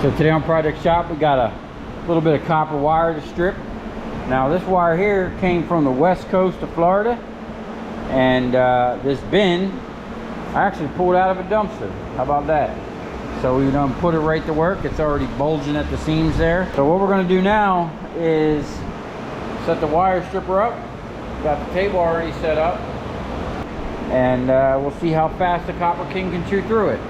So today on Project Shop we got a little bit of copper wire to strip. Now this wire here came from the west coast of Florida, and this bin I actually pulled out of a dumpster. How about that? So we're gonna put it right to work. It's already bulging at the seams there. So what we're gonna do now is set the wire stripper up. Got the table already set up, and we'll see how fast the Copper King can chew through it.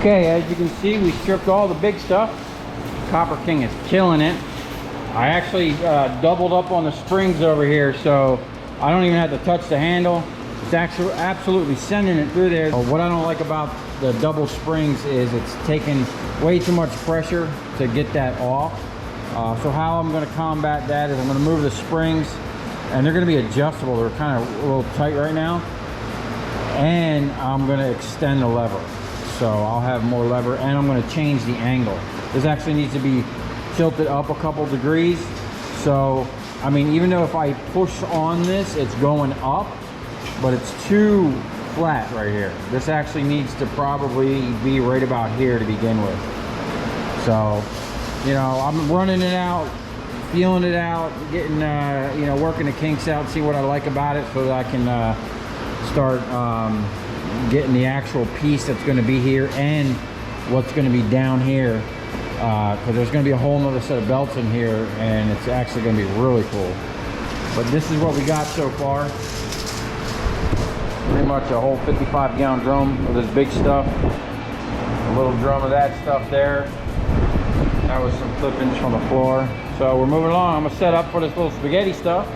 Okay, as you can see, we stripped all the big stuff. Copper King is killing it. I actually doubled up on the springs over here, so I don't even have to touch the handle. It's actually absolutely sending it through there. What I don't like about the double springs is it's taking way too much pressure to get that off. So how I'm going to combat that is I'm going to move the springs, and they're going to be adjustable. They're kind of a little tight right now. And I'm going to extend the lever. So I'll have more lever, and I'm going to change the angle. This actually needs to be tilted up a couple degrees. So, I mean, even though if I push on this, it's going up, but it's too flat right here. This actually needs to probably be right about here to begin with. So, you know, I'm running it out, feeling it out, getting, you know, working the kinks out, see what I like about it so that I can start getting the actual piece that's going to be here and what's going to be down here, because there's going to be a whole nother set of belts in here, and it's actually going to be really cool. But this is what we got so far. Pretty much a whole 55-gallon drum of this big stuff, a little drum of that stuff there. That was some clippings from the floor. So we're moving along. I'm gonna set up for this little spaghetti stuff.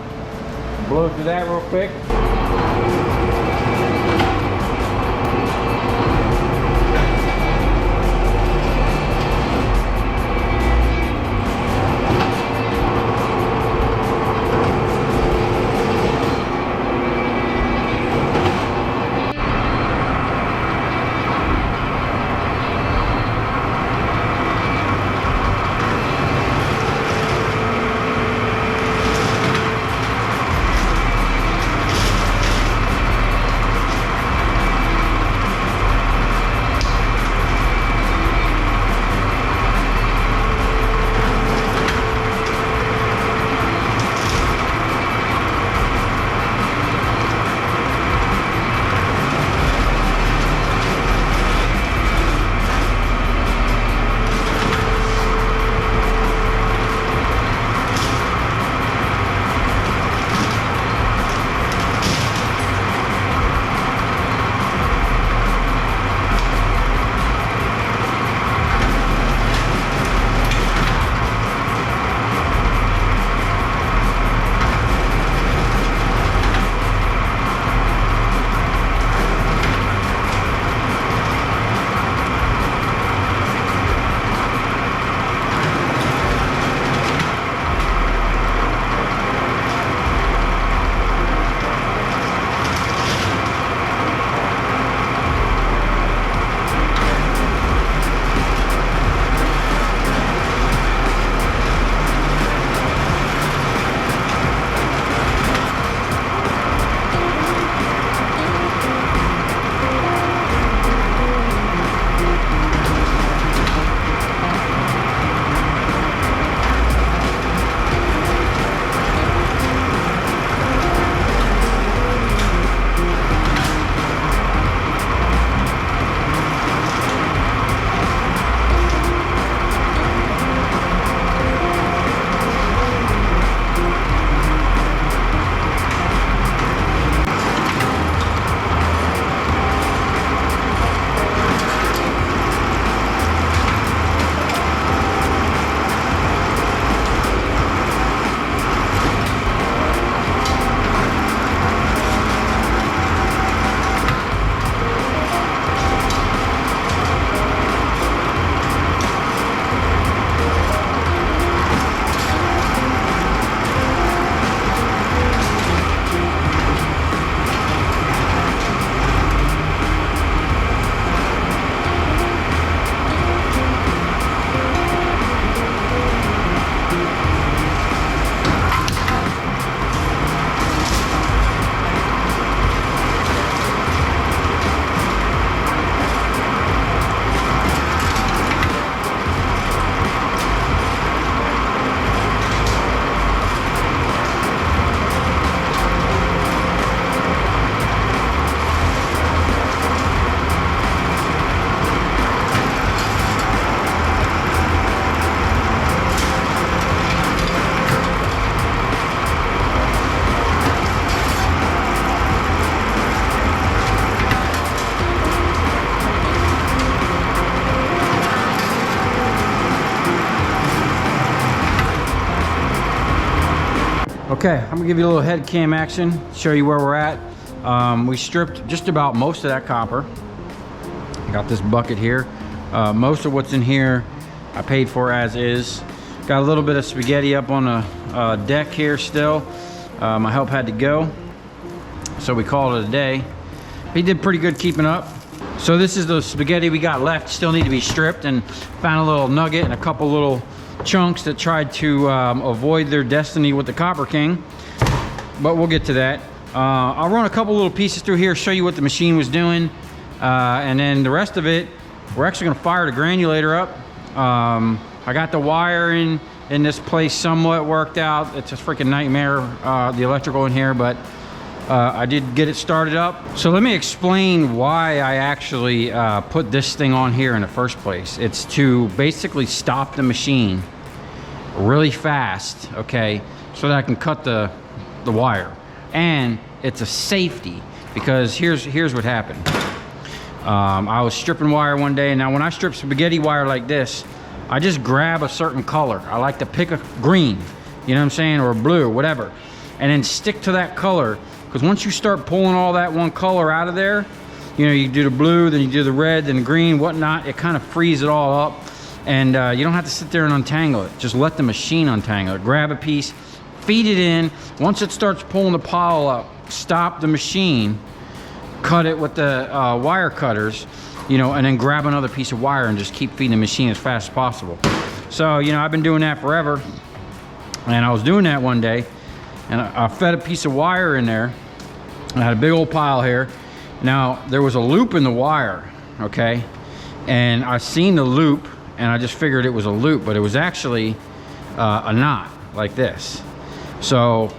Blow through that real quick. Okay, I'm gonna give you a little head cam action, show you where we're at. We stripped just about most of that copper. Got this bucket here. Most of what's in here I paid for as is. Got a little bit of spaghetti up on the deck here still. My help had to go, so we called it a day. He did pretty good keeping up. So this is the spaghetti we got left, still need to be stripped, and found a little nugget and a couple little chunks that tried to avoid their destiny with the Copper King, but we'll get to that. I'll run a couple little pieces through here, show you what the machine was doing, and then the rest of it, we're actually gonna fire the granulator up. I got the wiring in this place somewhat worked out. It's a freaking nightmare, the electrical in here, but I did get it started up. So let me explain why I actually put this thing on here in the first place. It's to basically stop the machine really fast, okay, so that I can cut the wire. And it's a safety, because here's what happened. I was stripping wire one day, and now when I strip spaghetti wire like this, I just grab a certain color. I like to pick a green, you know what I'm saying, or a blue, whatever, and then stick to that color. Because once you start pulling all that one color out of there, you know, you do the blue, then you do the red, then the green, whatnot, it kind of frees it all up. And you don't have to sit there and untangle it. Just let the machine untangle it. Grab a piece, feed it in. Once it starts pulling the pile up, stop the machine, cut it with the wire cutters, you know, and then grab another piece of wire and just keep feeding the machine as fast as possible. So, you know, I've been doing that forever. And I was doing that one day, and I fed a piece of wire in there. I had a big old pile here. Now, there was a loop in the wire, okay? And I seen the loop, and I just figured it was a loop, but it was actually a knot, like this. So,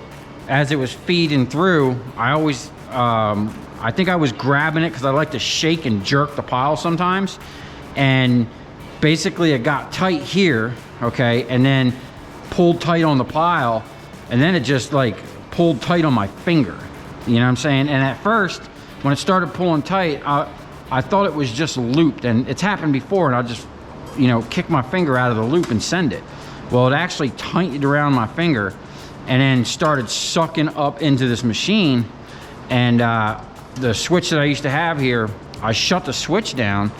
as it was feeding through, I always, I think I was grabbing it because I like to shake and jerk the pile sometimes. And basically it got tight here, okay? And then pulled tight on the pile, and then it just like pulled tight on my finger. You know what I'm saying? And at first, when it started pulling tight, I thought it was just looped, and it's happened before, and I'll just, you know, kick my finger out of the loop and send it. Well, it actually tightened around my finger and then started sucking up into this machine. And the switch that I used to have here, I shut the switch down,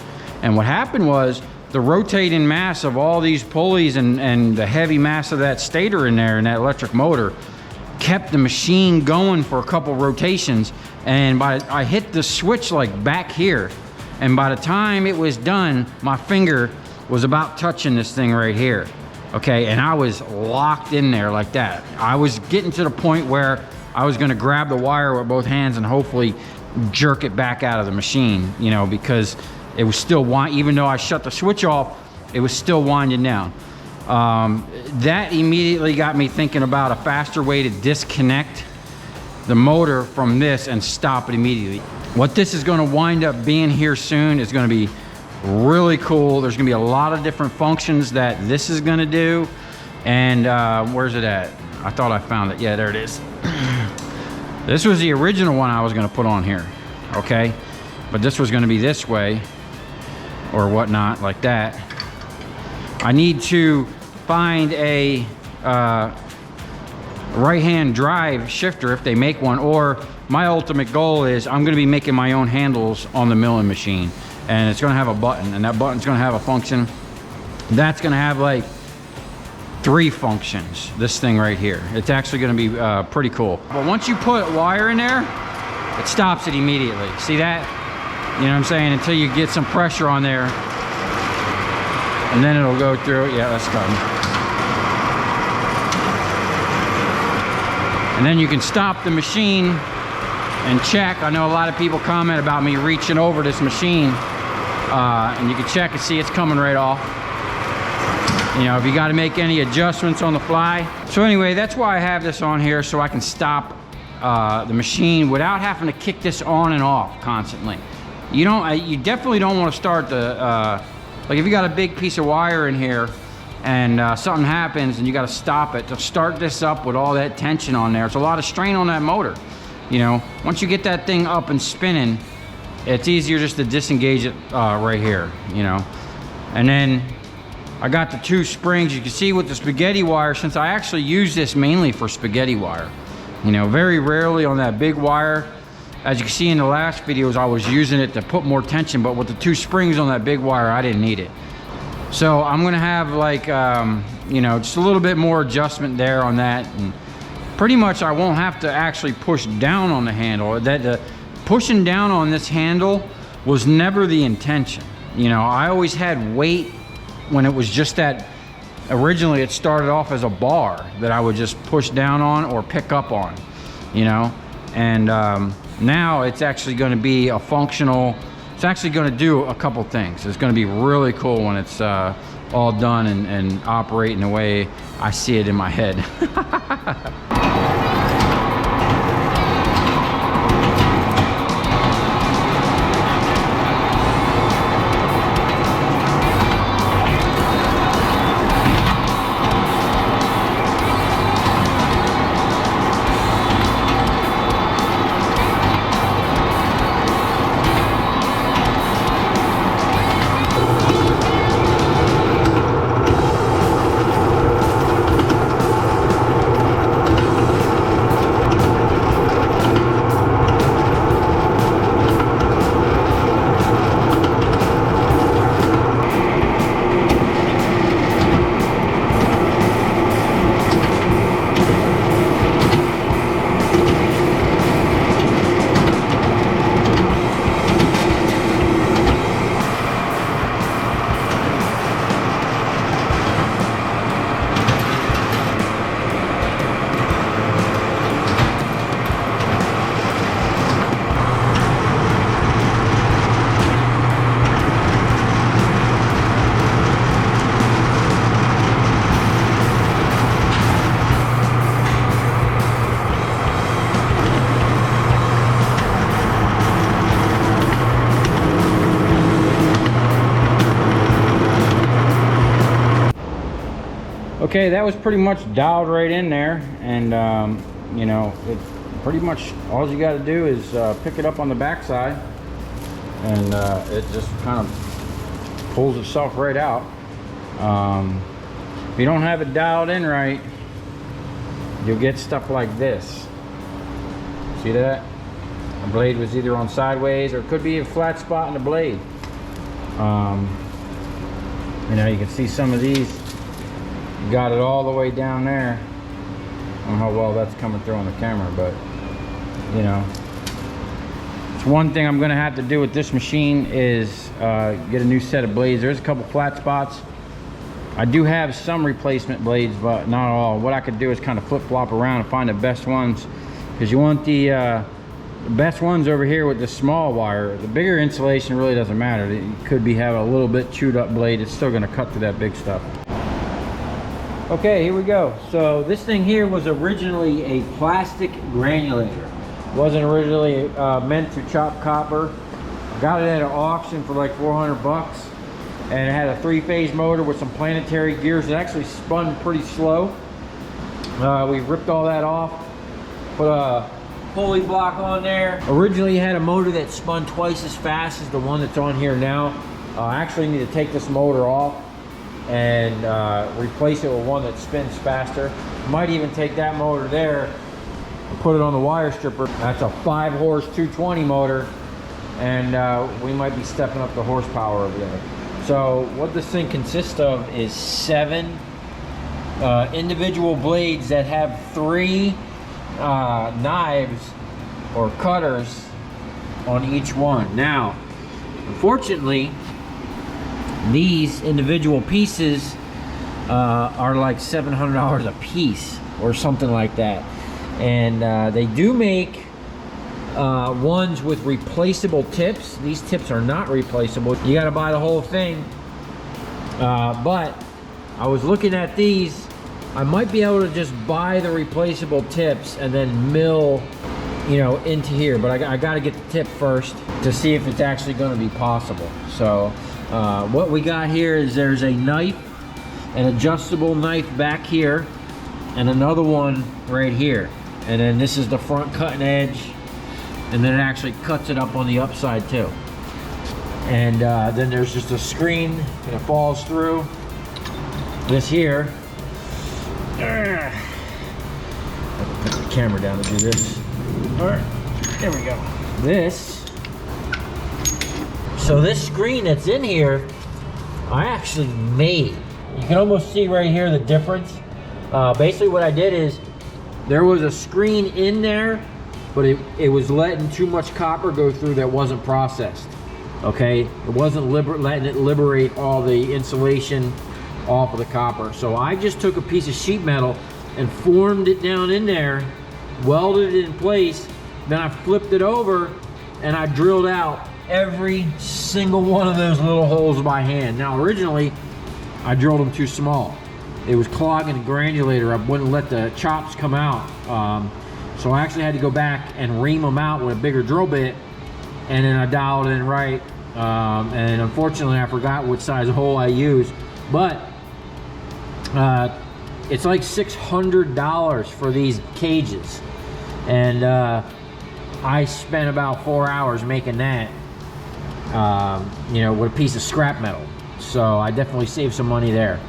and what happened was the rotating mass of all these pulleys and the heavy mass of that stator in there and that electric motor kept the machine going for a couple rotations. And I hit the switch like back here, and by the time it was done, my finger was about touching this thing right here, okay? And I was locked in there like that. I was getting to the point where I was gonna grab the wire with both hands and hopefully jerk it back out of the machine, you know, because it was still even though I shut the switch off, it was still winding down. That immediately got me thinking about a faster way to disconnect the motor from this and stop it immediately. What this is going to wind up being here soon is going to be really cool. There's going to be a lot of different functions that this is going to do. And where's it at? I thought I found it. Yeah, there it is. This was the original one I was going to put on here, okay? But this was going to be this way or whatnot, like that. I need to find a right-hand drive shifter if they make one, or my ultimate goal is I'm going to be making my own handles on the milling machine, and it's going to have a button, and that button's going to have a function. That's going to have like 3 functions, this thing right here. It's actually going to be pretty cool. But once you put wire in there, it stops it immediately. See that? You know what I'm saying? Until you get some pressure on there, and then it'll go through. Yeah, that's done. And then you can stop the machine and check. I know a lot of people comment about me reaching over this machine, and you can check and see it's coming right off. You know, if you got to make any adjustments on the fly. So anyway, that's why I have this on here, so I can stop the machine without having to kick this on and off constantly. You definitely don't want to start the like if you got a big piece of wire in here and something happens and you got to stop it to start this up with all that tension on there. It's a lot of strain on that motor. You know, once you get that thing up and spinning, it's easier just to disengage it right here, you know. And then I got the 2 springs. You can see with the spaghetti wire, since I actually use this mainly for spaghetti wire, you know, very rarely on that big wire. As you can see in the last videos, I was using it to put more tension, but with the 2 springs on that big wire, I didn't need it. So I'm gonna have like, you know, just a little bit more adjustment there on that. And pretty much I won't have to actually push down on the handle. Pushing down on this handle was never the intention. You know, I always had weight when it was just that, originally it started off as a bar that I would just push down on or pick up on, you know. And now it's actually going to be a functional, it's actually going to do a couple things. It's going to be really cool when it's all done and operating the way I see it in my head. Okay, that was pretty much dialed right in there, and you know, it pretty much all you got to do is pick it up on the back side, and it just kind of pulls itself right out. If you don't have it dialed in right, you'll get stuff like this. See that? The blade was either on sideways, or it could be a flat spot in the blade. You know, you can see some of these. Got it all the way down there. I don't know how well that's coming through on the camera, but you know, it's one thing I'm gonna have to do with this machine is get a new set of blades. There's a couple flat spots. I do have some replacement blades, but not all. What I could do is kind of flip-flop around and find the best ones, because you want the best ones over here with the small wire. The bigger insulation really doesn't matter. You could be having a little bit chewed up blade. It's still gonna cut through that big stuff. Okay, here we go. So this thing here was originally a plastic granulator. It wasn't originally meant to chop copper. Got it at an auction for like 400 bucks. And it had a 3-phase motor with some planetary gears. It actually spun pretty slow. We ripped all that off, put a pulley block on there. Originally it had a motor that spun twice as fast as the one that's on here now. I actually need to take this motor off and replace it with one that spins faster. Might even take that motor there and put it on the wire stripper. That's a 5-horse 220 motor, and we might be stepping up the horsepower over there. So what this thing consists of is 7 individual blades that have 3 knives or cutters on each one. Now, unfortunately, these individual pieces are like $700 a piece or something like that. And they do make ones with replaceable tips. These tips are not replaceable. You got to buy the whole thing. But I was looking at these. I might be able to just buy the replaceable tips and then mill, you know, into here. But I got to get the tip first to see if it's actually going to be possible. So what we got here is there's a knife, an adjustable knife back here, and another one right here. And then this is the front cutting edge, and then it actually cuts it up on the upside too. And then there's just a screen that falls through, this here, put the camera down to do this. All right, there we go. So this screen that's in here, I actually made. You can almost see right here the difference. Basically what I did is, there was a screen in there, but it was letting too much copper go through that wasn't processed. Okay, it wasn't letting it liberate all the insulation off of the copper. So I just took a piece of sheet metal and formed it down in there, welded it in place, then I flipped it over and I drilled out every single one of those little holes by hand. Now originally I drilled them too small. It was clogging the granulator. I wouldn't let the chops come out. So I actually had to go back and ream them out with a bigger drill bit, and then I dialed it in right. And unfortunately I forgot what size hole I used, but it's like $600 for these cages, and I spent about 4 hours making that, you know, with a piece of scrap metal. So I definitely saved some money there,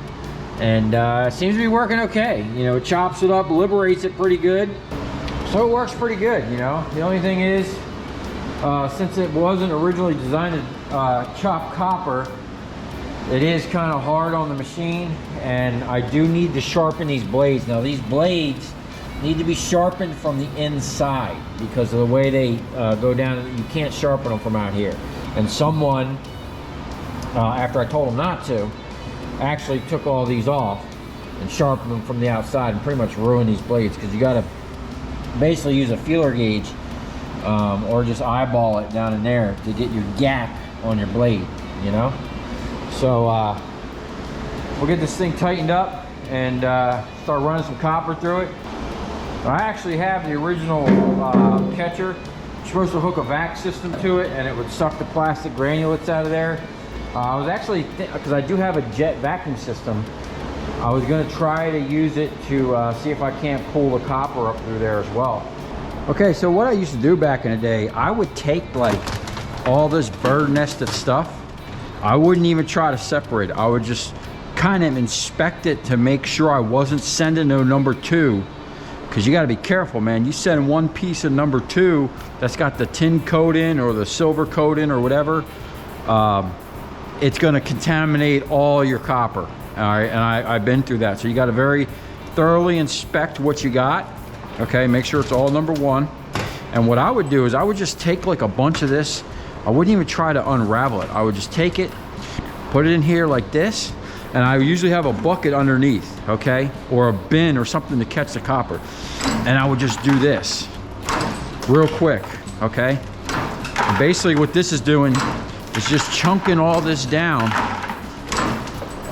and it seems to be working okay. You know, it chops it up, liberates it pretty good, so it works pretty good. You know, the only thing is, since it wasn't originally designed to chop copper, it is kind of hard on the machine, and I do need to sharpen these blades. Now these blades need to be sharpened from the inside because of the way they go down. You can't sharpen them from out here. And someone, after I told them not to, actually took all these off and sharpened them from the outside and pretty much ruined these blades, because you got to basically use a feeler gauge or just eyeball it down in there to get your gap on your blade, you know. So we'll get this thing tightened up and start running some copper through it. I actually have the original catcher. You're supposed to hook a vac system to it and it would suck the plastic granulates out of there. I was actually, because I do have a jet vacuum system, I was going to try to use it to see if I can't pull the copper up through there as well. Okay, so what I used to do back in the day, I would take like all this bird nested stuff. I wouldn't even try to separate it. I would just kind of inspect it to make sure I wasn't sending no number 2, because you got to be careful, man. You send one piece of number 2 that's got the tin coat in or the silver coat in or whatever, it's going to contaminate all your copper. All right, and I've been through that. So you got to very thoroughly inspect what you got. Okay, make sure it's all number 1. And what I would do is I would just take like a bunch of this. I wouldn't even try to unravel it. I would just take it, put it in here like this, and I usually have a bucket underneath, okay, or a bin or something to catch the copper. And I would just do this real quick, okay. And basically what this is doing is just chunking all this down,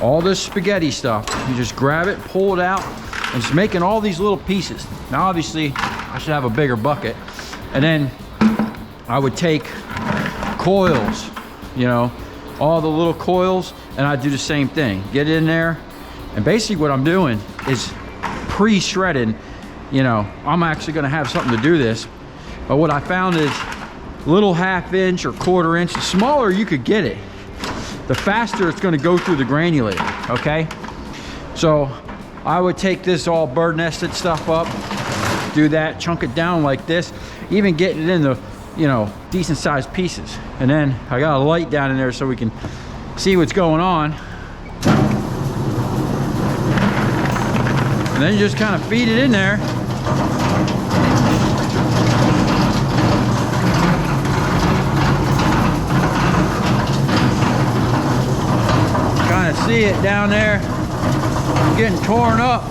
all this spaghetti stuff. You just grab it, pull it out, and it's making all these little pieces. Now obviously I should have a bigger bucket, and then I would take coils, you know, all the little coils, and I do the same thing. Get in there, and basically what I'm doing is pre-shredding. You know, I'm actually going to have something to do this, but what I found is little 1/2 inch or 1/4 inch. The smaller you could get it, the faster it's going to go through the granulator. Okay, so I would take this all bird nested stuff up, do that, chunk it down like this, even getting it in the, you know, decent sized pieces. And then I got a light down in there so we can see what's going on. And then you just kind of feed it in there. Kind of see it down there getting torn up.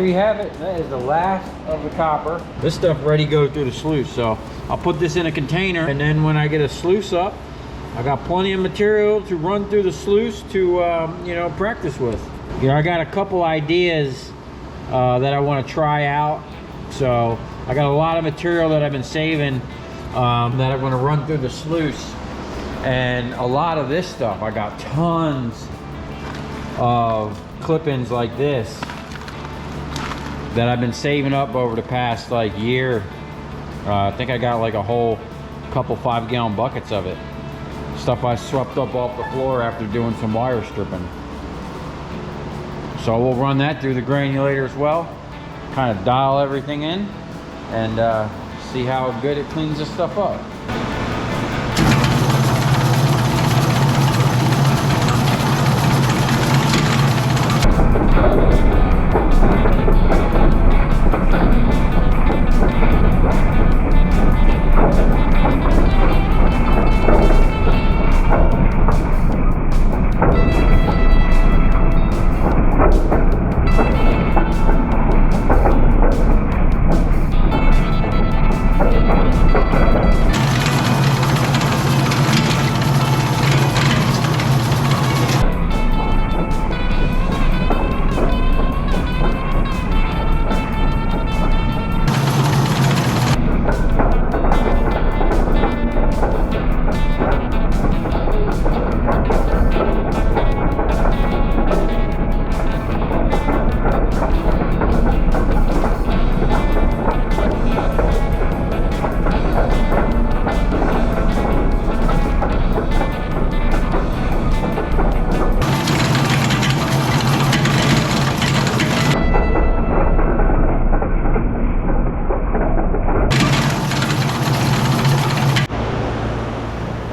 there you have it. That is the last of the copper. This stuff ready to go through the sluice, so I'll put this in a container, and then when I get a sluice up, I got plenty of material to run through the sluice to you know, practice with. You know, I got a couple ideas that I want to try out. So I got a lot of material that I've been saving that I'm going to run through the sluice, and a lot of this stuff, I got tons of clip-ins like this that I've been saving up over the past like year. I think I got like a whole couple 5-gallon buckets of it. Stuff I swept up off the floor after doing some wire stripping. So we'll run that through the granulator as well, kind of dial everything in, and see how good it cleans this stuff up.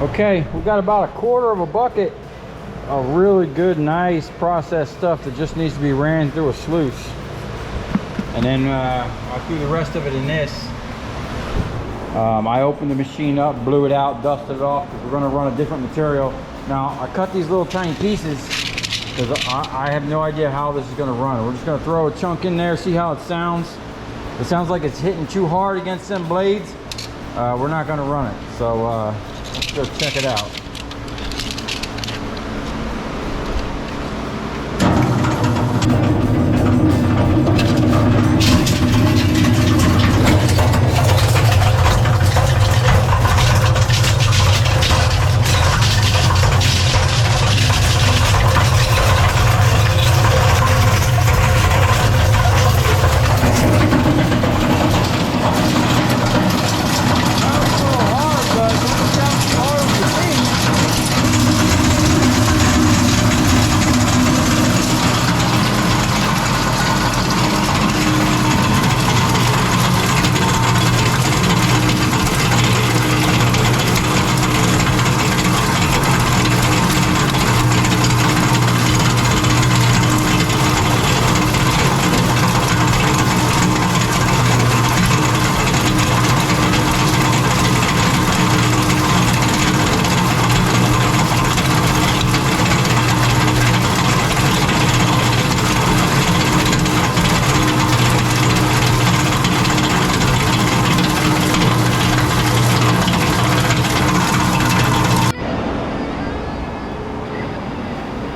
Okay, we got about 1/4 of a bucket of really good, nice processed stuff that just needs to be ran through a sluice. And then I'll do the rest of it in this. I opened the machine up, blew it out, dusted it off, because we're going to run a different material. Now, I cut these little tiny pieces because I have no idea how this is going to run. We're just going to throw a chunk in there, see how it sounds. It sounds like it's hitting too hard against them blades. We're not going to run it. So let's go check it out.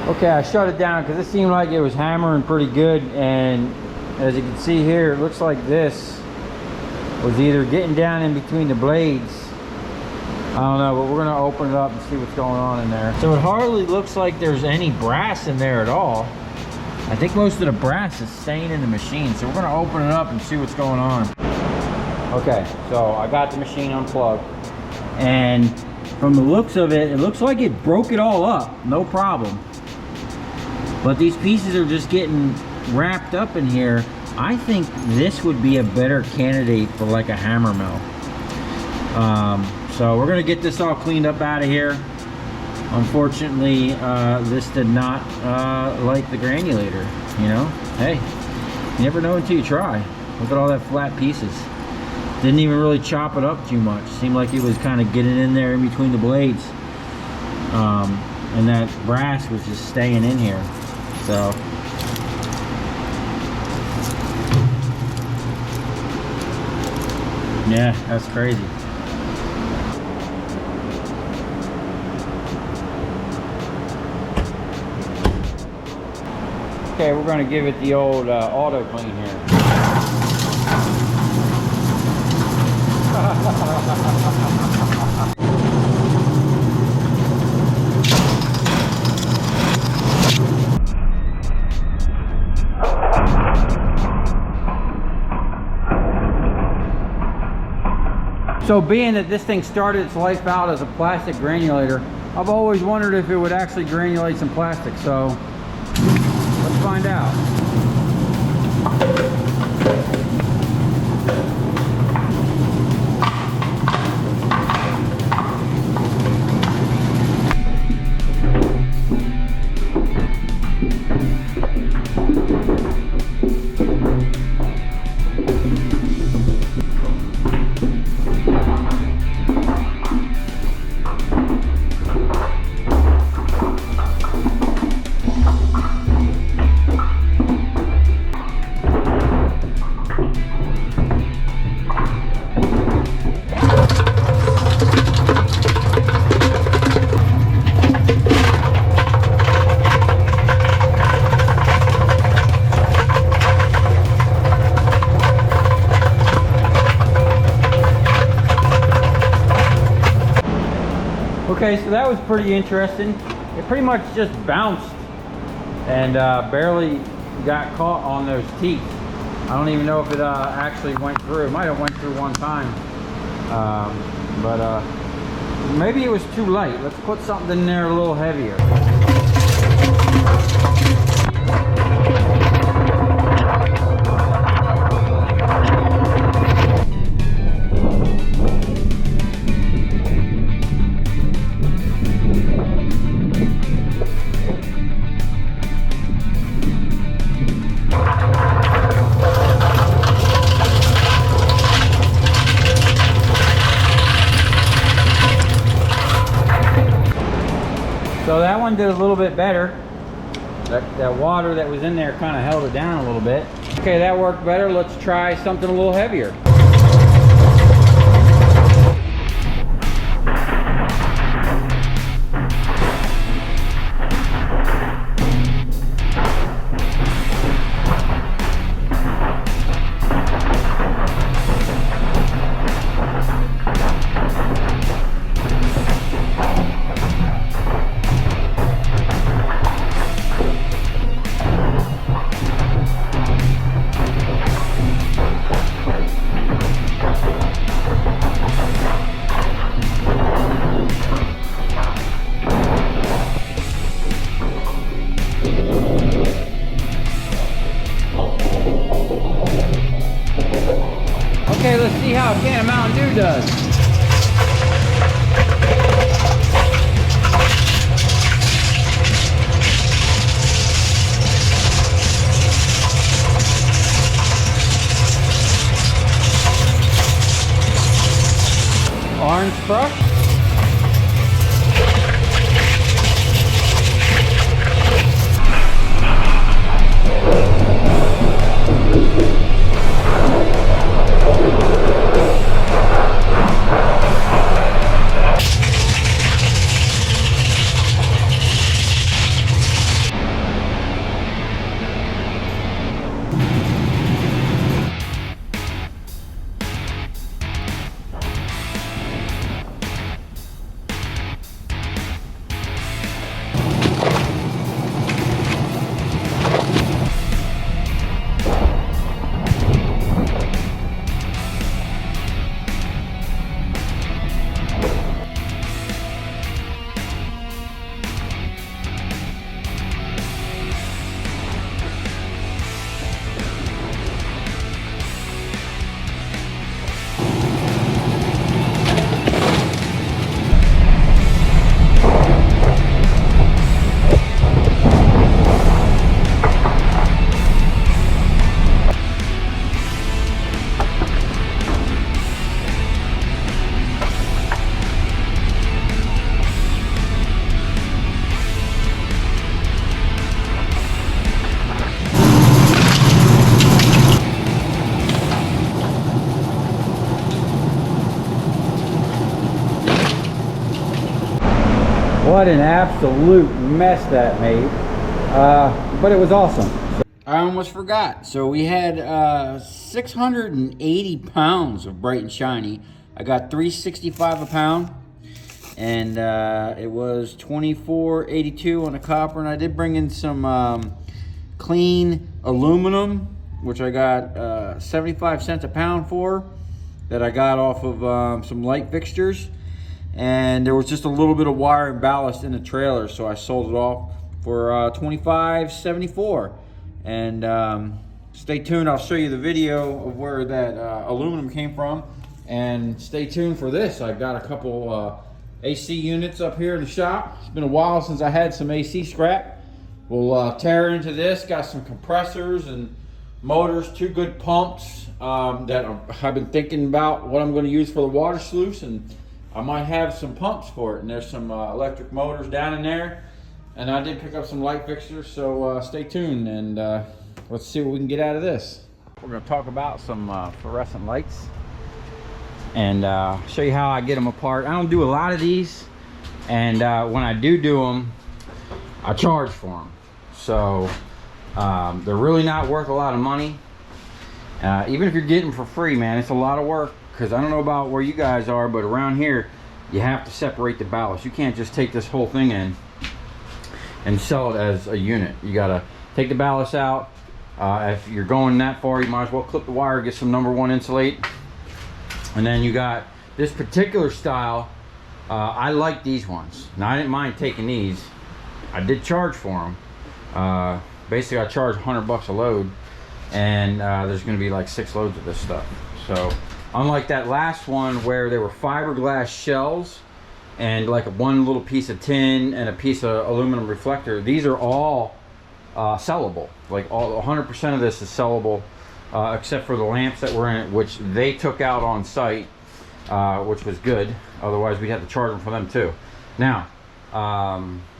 Okay, I shut it down because it seemed like it was hammering pretty good, and as you can see here, it looks like this was either getting down in between the blades. I don't know, but we're gonna open it up and see what's going on in there. So it hardly looks like there's any brass in there at all. I think most of the brass is staying in the machine, so we're gonna open it up and see what's going on. Okay, so I got the machine unplugged, and from the looks of it, it looks like it broke it all up, no problem. But these pieces are just getting wrapped up in here. I think this would be a better candidate for like a hammer mill. So we're gonna get this all cleaned up out of here. Unfortunately, this did not like the granulator, you know? Hey, you never know until you try. Look at all that flat pieces. Didn't even really chop it up too much. Seemed like it was kind of getting in there in between the blades. And that brass was just staying in here. So Yeah, that's crazy. Okay, we're going to give it the old auto clean here. So being that this thing started its life out as a plastic granulator, I've always wondered if it would actually granulate some plastic. So let's find out. Okay, so that was pretty interesting. It pretty much just bounced and barely got caught on those teeth. I don't even know if it actually went through. It might have went through one time, but maybe it was too light. Let's put something in there a little heavier. So that one did a little bit better. That water that was in there kind of held it down a little bit. Okay, that worked better. Let's try something a little heavier. Okay, let's see how a can of Mountain Dew does. Orange crush. what an absolute mess that made. But it was awesome. I almost forgot. So we had 680 pounds of Bright and Shiny. I got $3.65 a pound. And it was $24.82 on the copper. And I did bring in some clean aluminum, which I got 75 cents a pound for, that I got off of some light fixtures. And there was just a little bit of wire and ballast in the trailer, so I sold it off for $25.74. And stay tuned, I'll show you the video of where that aluminum came from. And stay tuned for this. I've got a couple AC units up here in the shop. It's been a while since I had some AC scrap. We'll tear into this. Got some compressors and motors, 2 good pumps that I've been thinking about what I'm going to use for the water sluice, and I might have some pumps for it. And there's some electric motors down in there, and I did pick up some light fixtures, so stay tuned and let's see what we can get out of this. We're going to talk about some fluorescent lights and show you how I get them apart. I don't do a lot of these, and when I do them, I charge for them. So they're really not worth a lot of money. Even if you're getting them for free, man, it's a lot of work, because I don't know about where you guys are, but around here you have to separate the ballast. You can't just take this whole thing in and sell it as a unit. You gotta take the ballast out. If you're going that far, you might as well clip the wire, get some #1 insulate. And then you got this particular style. I like these ones. Now, I didn't mind taking these. I did charge for them. Basically, I charge $100 a load, and there's going to be like 6 loads of this stuff. So, unlike that last one where they were fiberglass shells and like one little piece of tin and a piece of aluminum reflector, these are all sellable. Like 100% of this is sellable. Except for the lamps that were in it, which they took out on site, which was good. Otherwise, we'd have to charge them for them too. Now,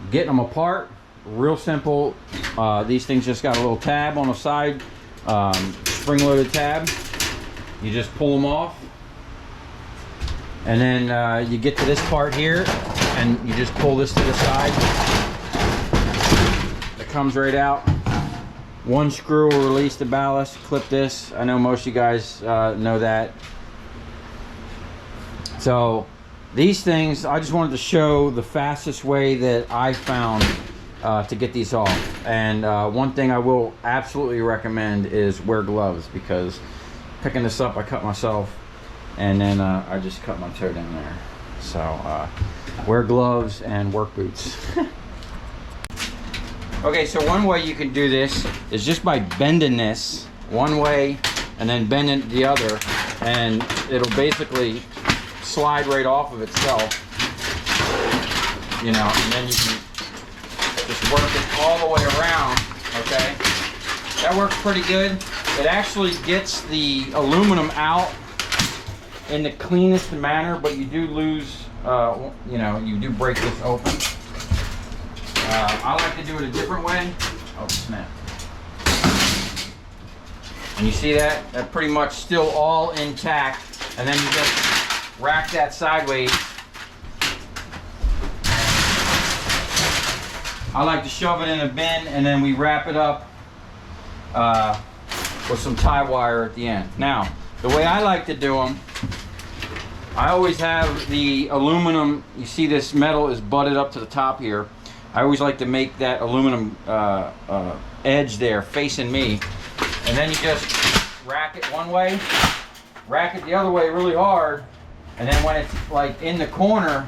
getting them apart, real simple. These things just got a little tab on the side, spring-loaded tab. You just pull them off, and then you get to this part here, and you just pull this to the side. It comes right out. 1 screw will release the ballast. Clip this. I know most of you guys know that. So these things, I just wanted to show the fastest way that I found to get these off. And one thing I will absolutely recommend is wear gloves, because picking this up, I cut myself, and then I just cut my toe down there. So wear gloves and work boots. Okay, so one way you can do this is just by bending this one way and then bending the other, and it'll basically slide right off of itself, you know, and then you can just work it all the way around. Okay, that works pretty good. It actually gets the aluminum out in the cleanest manner, but you do lose, you know, you do break this open. I like to do it a different way. Oh, snap. And you see that? That's pretty much still all intact. And then you just rack that sideways. I like to shove it in a bin, and then we wrap it up with some tie wire at the end. Now, the way I like to do them, I always have the aluminum. You see this metal is butted up to the top here. I always like to make that aluminum edge there facing me, and then you just rack it one way, rack it the other way really hard, and then when it's like in the corner,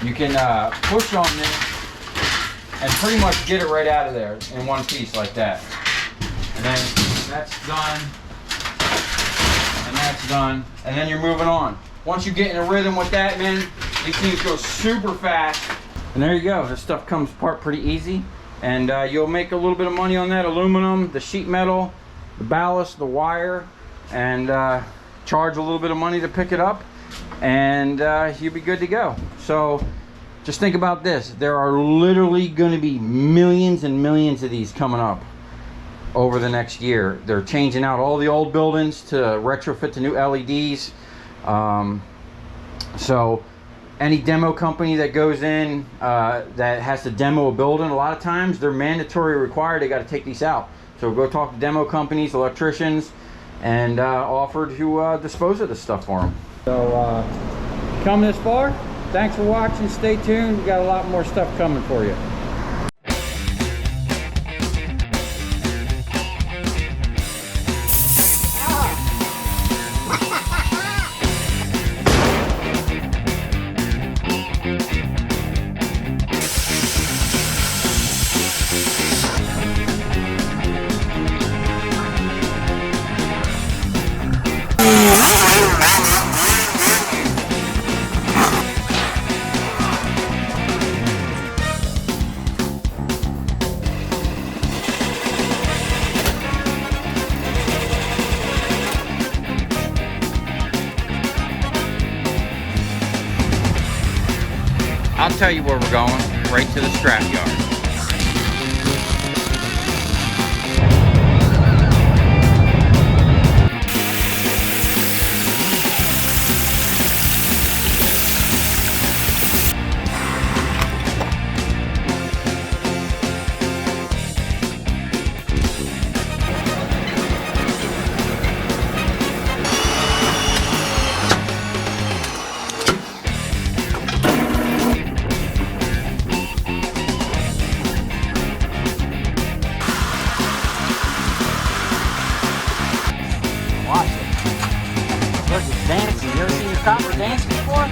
you can push on this and pretty much get it right out of there in one piece like that. And then that's done, and that's done, and then you're moving on. Once you get in a rhythm with that, man, these things go super fast. And there you go. This stuff comes apart pretty easy, and you'll make a little bit of money on that aluminum, the sheet metal, the ballast, the wire, and charge a little bit of money to pick it up, and you'll be good to go. So just think about this. There are literally going to be millions and millions of these coming up over the next year. They're changing out all the old buildings to retrofit to new LEDs. So any demo company that goes in that has to demo a building, a lot of times they're mandatory required. They got to take these out. So go talk to demo companies, electricians, and offer to dispose of this stuff for them. So come this far, thanks for watching. Stay tuned. We got a lot more stuff coming for you. I'll tell you where we're going, right to the scrap yard. Watch it. Look, it's dancing. You ever seen your copper dance before?